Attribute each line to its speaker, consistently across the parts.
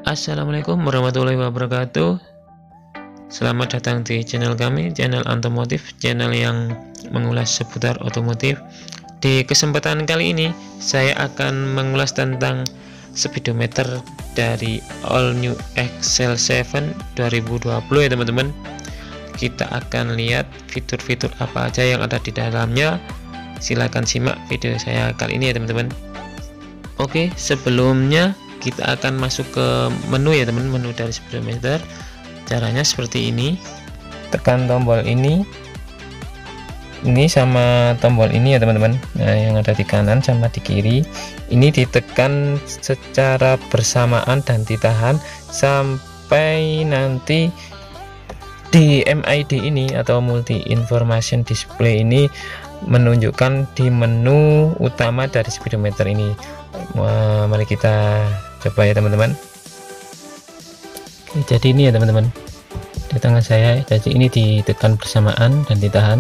Speaker 1: Assalamualaikum warahmatullahi wabarakatuh. Selamat datang di channel kami, channel Automotif, channel yang mengulas seputar otomotif. Di kesempatan kali ini saya akan mengulas tentang speedometer dari All New Excel 7 2020 ya teman-teman. Kita akan lihat fitur-fitur apa aja yang ada di dalamnya. Silahkan simak video saya kali ini ya teman-teman. Oke, sebelumnya kita akan masuk ke menu ya teman, menu dari speedometer. Caranya seperti ini, tekan tombol ini sama tombol ini ya teman-teman. Nah, yang ada di kanan sama di kiri ini ditekan secara bersamaan dan ditahan sampai nanti di MID ini atau multi information display ini menunjukkan di menu utama dari speedometer ini. Mari kita coba ya teman-teman. Jadi ini ya teman-teman, di tangan saya, jadi ini ditekan bersamaan dan ditahan.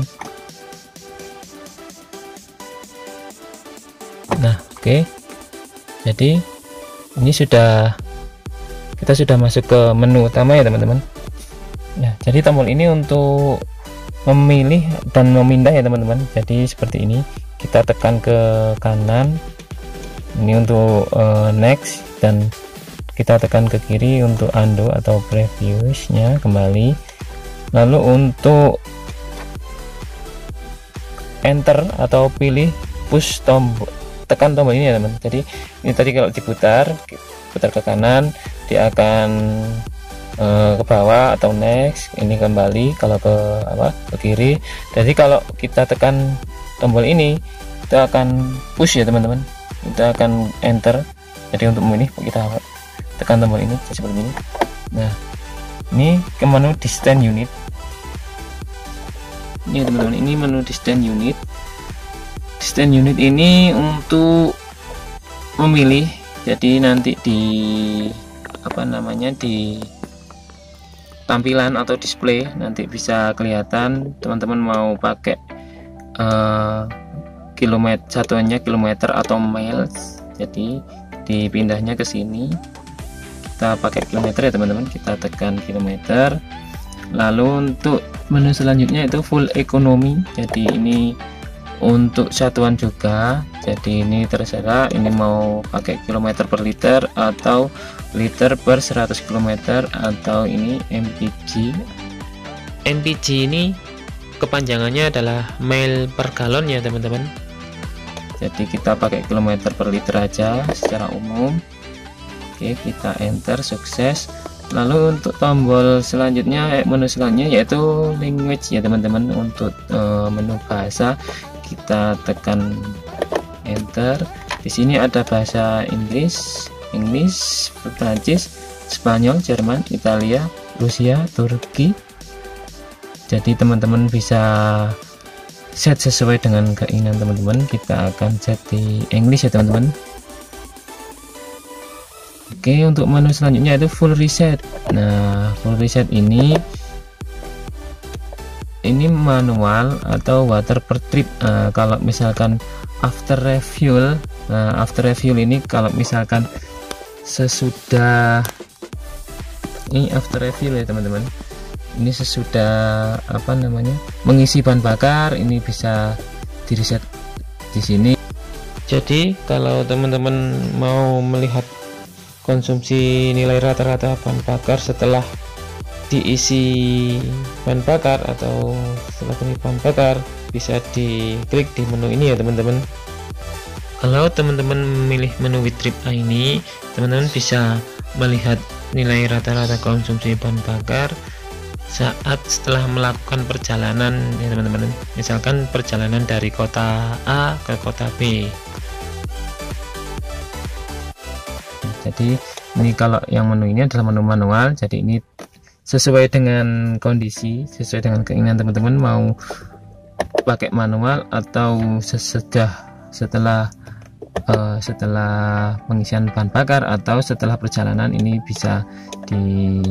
Speaker 1: Nah, oke. Jadi ini kita sudah masuk ke menu utama ya teman-teman. Ya, jadi tombol ini untuk memilih dan memindah ya teman-teman. Jadi seperti ini, kita tekan ke kanan ini untuk next, dan kita tekan ke kiri untuk undo atau previewsnya kembali. Lalu untuk enter atau pilih push tombol, tekan tombol ini ya teman. Jadi ini tadi kalau putar ke kanan dia akan ke bawah atau next, ini kembali kalau ke kiri. Jadi kalau kita tekan tombol ini kita akan push ya teman-teman, kita akan enter. Jadi untuk memilih kita tekan tombol ini seperti ini. Nah, ini ke menu distance unit ini ya teman-teman, ini menu distance unit. Distance unit ini untuk memilih, jadi nanti di di tampilan atau display nanti bisa kelihatan teman-teman mau pakai satuannya kilometer atau miles. Jadi dipindahnya ke sini, kita pakai kilometer ya teman-teman, kita tekan kilometer. Lalu untuk menu selanjutnya itu full economy, jadi ini untuk satuan juga. Jadi ini terserah, ini mau pakai kilometer per liter atau liter per 100 km atau ini MPG. MPG ini kepanjangannya adalah mile per galon ya teman-teman. Jadi kita pakai kilometer per liter aja secara umum. Oke, kita enter, sukses. Lalu untuk tombol selanjutnya, menu selanjutnya yaitu language ya teman-teman. Untuk menu bahasa kita tekan enter. Di sini ada bahasa Inggris, Prancis, Spanyol, Jerman, Italia, Rusia, Turki. Jadi teman-teman bisa set sesuai dengan keinginan teman-teman. Kita akan set di English ya teman-teman. Oke, untuk menu selanjutnya itu full reset. Nah, full reset ini manual atau water per trip. Kalau misalkan after refuel, after refuel ini kalau misalkan sesudah ini after refuel ya teman-teman, ini sesudah mengisi bahan bakar, ini bisa di reset di sini. Jadi kalau teman-teman mau melihat konsumsi nilai rata-rata bahan bakar setelah diisi bahan bakar atau setelah diisi bahan bakar, bisa diklik di menu ini ya teman-teman. Kalau teman-teman memilih menu with trip ini, teman-teman bisa melihat nilai rata-rata konsumsi bahan bakar saat setelah melakukan perjalanan ya teman-teman. Misalkan perjalanan dari kota A ke kota B. Jadi ini kalau yang menu ini adalah menu manual, jadi ini sesuai dengan kondisi, sesuai dengan keinginan teman-teman mau pakai manual atau setelah pengisian bahan bakar atau setelah perjalanan, ini bisa di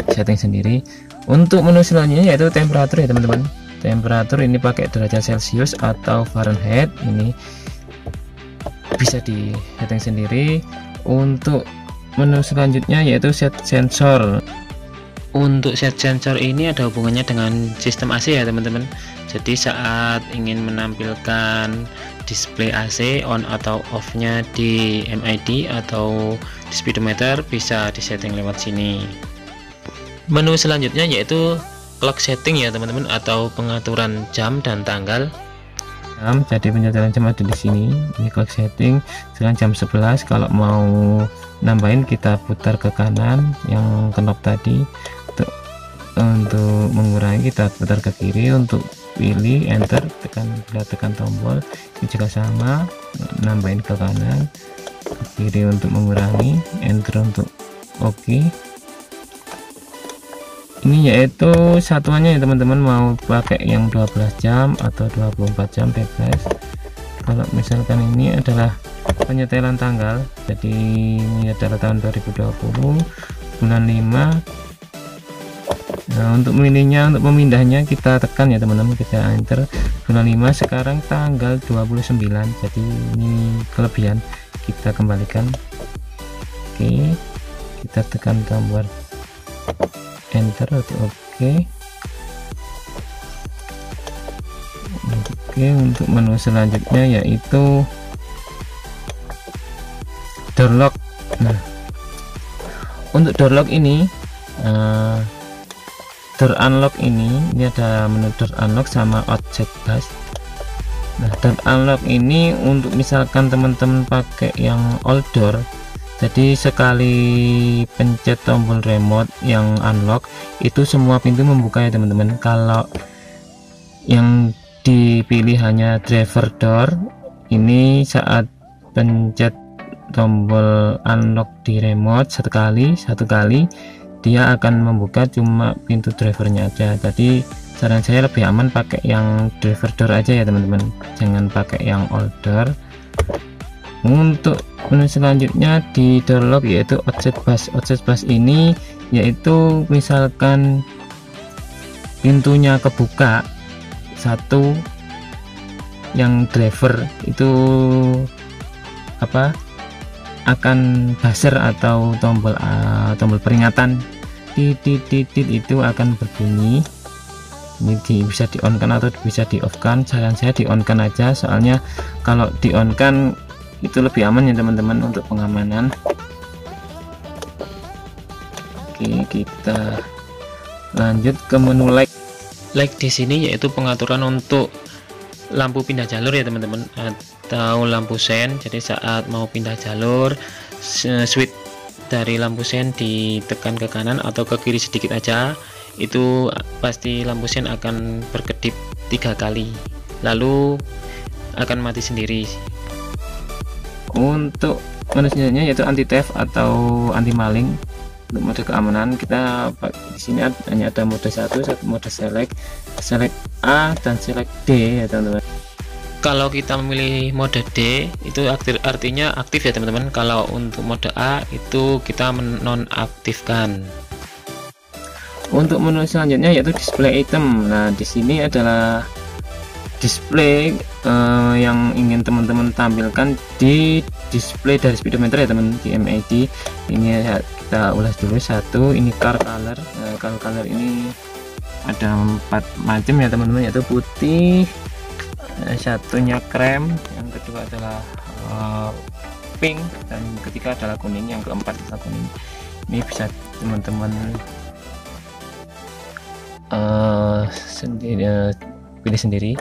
Speaker 1: setting sendiri. Untuk menu selanjutnya yaitu temperatur ya teman-teman. Temperatur ini pakai derajat Celcius atau Fahrenheit, ini bisa di setting sendiri. Untuk menu selanjutnya yaitu set sensor. Untuk set sensor ini ada hubungannya dengan sistem AC ya teman-teman. Jadi saat ingin menampilkan display AC on atau off nya di MID atau di speedometer bisa disetting lewat sini. Menu selanjutnya yaitu clock setting ya teman-teman, atau pengaturan jam dan tanggal. Jadi penyetelan jam ada di sini. Ini clock setting sekarang jam 11. Kalau mau nambahin kita putar ke kanan yang knob tadi. Untuk mengurangi kita putar ke kiri, untuk pilih enter tekan tombol. Ini juga sama, nambahin ke kanan, ke kiri untuk mengurangi, enter untuk oke. Ini yaitu satuannya ya teman-teman, mau pakai yang 12 jam atau 24 jam bebas. Kalau misalkan ini adalah penyetelan tanggal, jadi ini adalah tahun 2020 bulan 5. Nah, untuk memilihnya, untuk memindahnya kita tekan ya teman-teman, kita enter bulan 5 sekarang tanggal 29. Jadi ini kelebihan, kita kembalikan. Oke, kita tekan tombol enter atau oke. Oke, untuk menu selanjutnya yaitu door lock. Nah, untuk door lock ini door unlock ini ada menu door unlock sama outset bus. Nah, door unlock ini untuk misalkan teman-teman pakai yang old door, jadi sekali pencet tombol remote yang unlock itu semua pintu membuka ya teman-teman. Kalau yang dipilih hanya driver door, ini saat pencet tombol unlock di remote satu kali dia akan membuka cuma pintu drivernya aja. Jadi saran saya lebih aman pakai yang driver door aja ya teman-teman, jangan pakai yang old door. Untuk menu selanjutnya di door lock yaitu outset bus. Outset bus ini yaitu misalkan pintunya kebuka satu, yang driver itu akan buzzer atau tombol peringatan titit itu akan berbunyi. Ini bisa di on kan atau bisa di off kan. Saran saya di on kan aja, soalnya kalau di on kan itu lebih aman ya teman-teman untuk pengamanan. Oke, kita lanjut ke menu light. Light di sini yaitu pengaturan untuk lampu pindah jalur ya teman-teman, atau lampu sen. Jadi saat mau pindah jalur, switch dari lampu sen ditekan ke kanan atau ke kiri sedikit aja, itu pasti lampu sen akan berkedip 3 kali, lalu akan mati sendiri. Untuk menu selanjutnya yaitu anti theft atau anti maling. Untuk mode keamanan kita di sini hanya ada mode satu mode select A dan select D ya teman-teman. Kalau kita memilih mode D itu artinya aktif ya teman-teman. Kalau untuk mode A itu kita menonaktifkan. Untuk menu selanjutnya yaitu display item. Nah, di sini adalah display yang ingin teman-teman tampilkan di display dari speedometer ya teman, di MID. Ini kita ulas dulu. Satu, ini car color. Car color ini ada 4 macam ya teman-teman, yaitu putih, satunya krem, yang kedua adalah pink, dan ketiga adalah kuning, yang keempat adalah kuning. Ini bisa teman-teman pilih sendiri.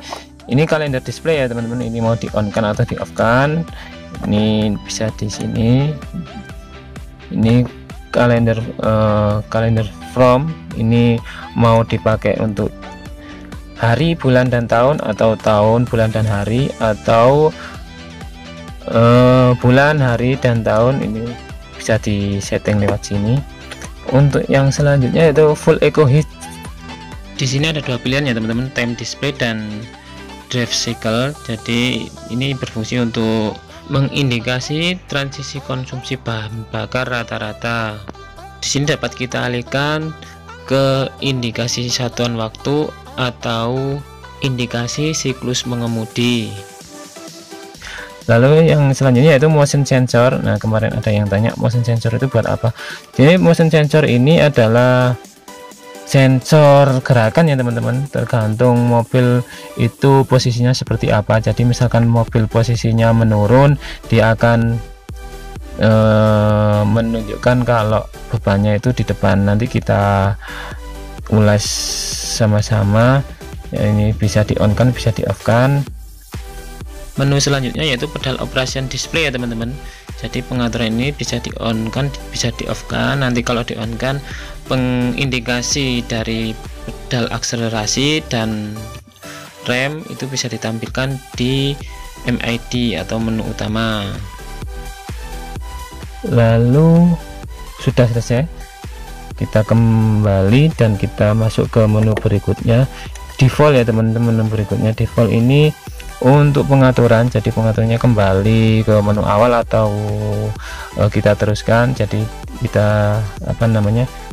Speaker 1: Ini kalender display ya teman-teman, ini mau di on kan atau di off kan. Ini bisa di sini. Ini kalender from, ini mau dipakai untuk hari, bulan dan tahun, atau tahun, bulan dan hari, atau bulan, hari dan tahun. Ini bisa di setting lewat sini. Untuk yang selanjutnya yaitu full eco heat. Di sini ada 2 pilihan ya teman-teman, time display dan drive cycle. Jadi ini berfungsi untuk mengindikasi transisi konsumsi bahan bakar rata-rata. Di sini dapat kita alihkan ke indikasi satuan waktu atau indikasi siklus mengemudi. Lalu yang selanjutnya yaitu motion sensor. Nah, kemarin ada yang tanya motion sensor itu buat apa. Jadi motion sensor ini adalah sensor gerakan ya teman-teman, tergantung mobil itu posisinya seperti apa. Jadi misalkan mobil posisinya menurun, dia akan menunjukkan kalau bebannya itu di depan. Nanti kita ulas sama-sama ya, ini bisa di on kan, bisa di off kan. Menu selanjutnya yaitu pedal operation display ya teman-teman. Jadi pengaturan ini bisa di on kan, bisa di off kan. Nanti kalau di on kan, pengindikasi dari pedal akselerasi dan rem itu bisa ditampilkan di MID atau menu utama. Lalu sudah selesai, kita kembali dan kita masuk ke menu berikutnya, default ya teman-teman. Menu berikutnya default ini untuk pengaturan, jadi pengaturannya kembali ke menu awal atau kita teruskan. Jadi kita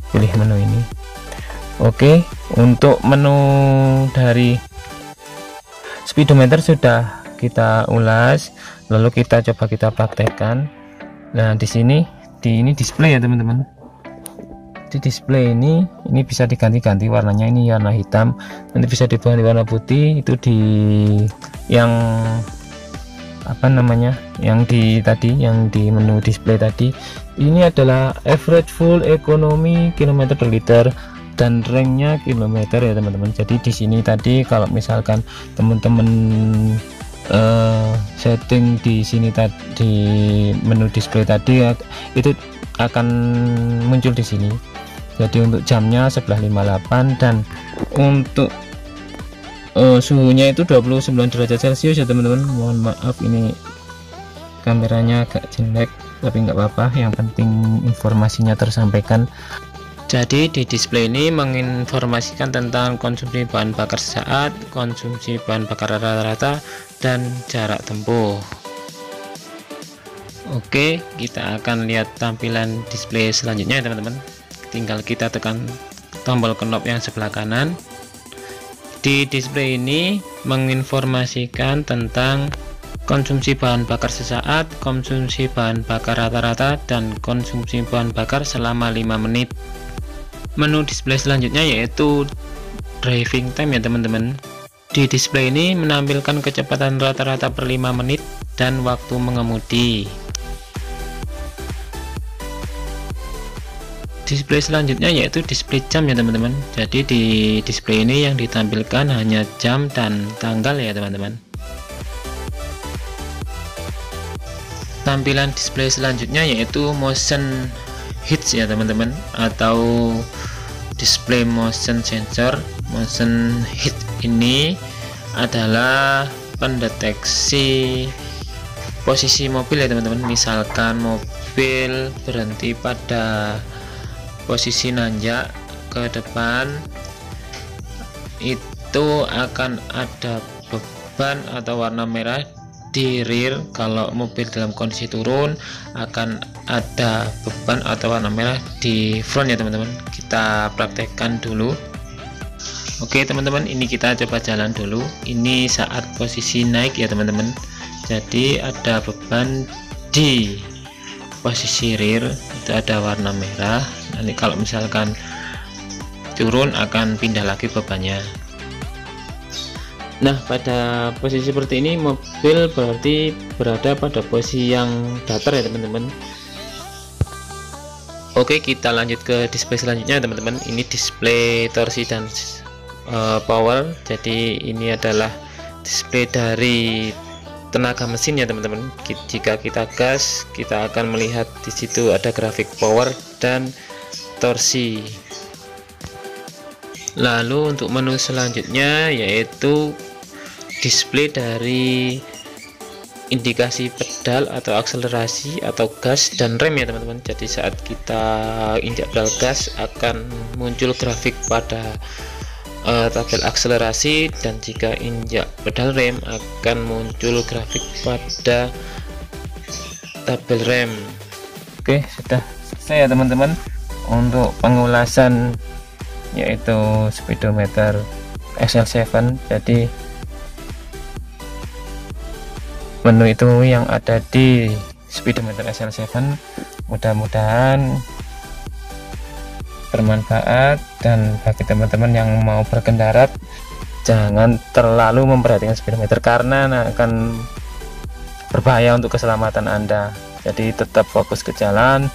Speaker 1: pilih menu ini. Oke, untuk menu dari speedometer sudah kita ulas, lalu kita coba kita praktekkan. Nah, di sini ini display ya teman-teman. Di display ini bisa diganti-ganti warnanya, ini warna hitam, nanti bisa diganti warna putih. Itu di yang yang di menu display tadi. Ini adalah average full economy kilometer per liter dan ranknya kilometer ya teman-teman. Jadi di sini tadi kalau misalkan teman-teman setting di sini tadi di menu display tadi itu akan muncul di sini. Jadi untuk jamnya 11.58 dan untuk suhunya itu 29 derajat Celcius ya teman-teman. Mohon maaf ini kameranya agak jelek, tapi nggak apa-apa, yang penting informasinya tersampaikan. Jadi di display ini menginformasikan tentang konsumsi bahan bakar sesaat, konsumsi bahan bakar rata-rata, dan jarak tempuh. Oke, kita akan lihat tampilan display selanjutnya ya teman-teman. Tinggal kita tekan tombol knob yang sebelah kanan. Di display ini menginformasikan tentang konsumsi bahan bakar sesaat, konsumsi bahan bakar rata-rata, dan konsumsi bahan bakar selama 5 menit. Menu display selanjutnya yaitu driving time ya teman-teman. Di display ini menampilkan kecepatan rata-rata per 5 menit dan waktu mengemudi. Display selanjutnya yaitu display jam ya teman-teman. Jadi di display ini yang ditampilkan hanya jam dan tanggal ya teman-teman. Tampilan display selanjutnya yaitu motion hits ya teman-teman, atau display motion sensor. Motion hit ini adalah pendeteksi posisi mobil ya teman-teman. Misalkan mobil berhenti pada posisi nanjak ke depan, itu akan ada beban atau warna merah di rear. Kalau mobil dalam kondisi turun akan ada beban atau warna merah di front ya teman-teman. Kita praktekkan dulu. Oke teman-teman, ini kita coba jalan dulu. Ini saat posisi naik ya teman-teman. Jadi ada beban di posisi rear, itu ada warna merah. Nanti kalau misalkan turun akan pindah lagi bebannya. Nah, pada posisi seperti ini mobil berarti berada pada posisi yang datar ya teman-teman. Oke, kita lanjut ke display selanjutnya teman-teman. Ini display torsi dan power. Jadi ini adalah display dari tenaga mesin ya teman-teman. Jika kita gas, kita akan melihat di situ ada grafik power dan torsi. Lalu untuk menu selanjutnya yaitu display dari indikasi pedal atau akselerasi atau gas dan rem ya teman-teman. Jadi saat kita injak pedal gas akan muncul grafik pada tabel akselerasi, dan jika injak pedal rem akan muncul grafik pada tabel rem. Oke, sudah selesai ya teman-teman untuk pengulasan yaitu speedometer SL7. Jadi menu itu yang ada di speedometer SL7. Mudah-mudahan bermanfaat, dan bagi teman-teman yang mau berkendara jangan terlalu memperhatikan speedometer karena akan berbahaya untuk keselamatan Anda. Jadi tetap fokus ke jalan,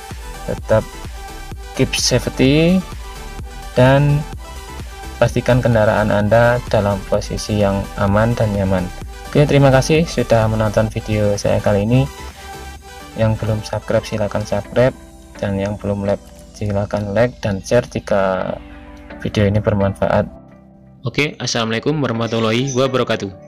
Speaker 1: tetap keep safety, dan pastikan kendaraan Anda dalam posisi yang aman dan nyaman. Oke, terima kasih sudah menonton video saya kali ini. Yang belum subscribe silahkan subscribe, dan yang belum like silahkan like dan share jika video ini bermanfaat. Oke, assalamualaikum warahmatullahi wabarakatuh.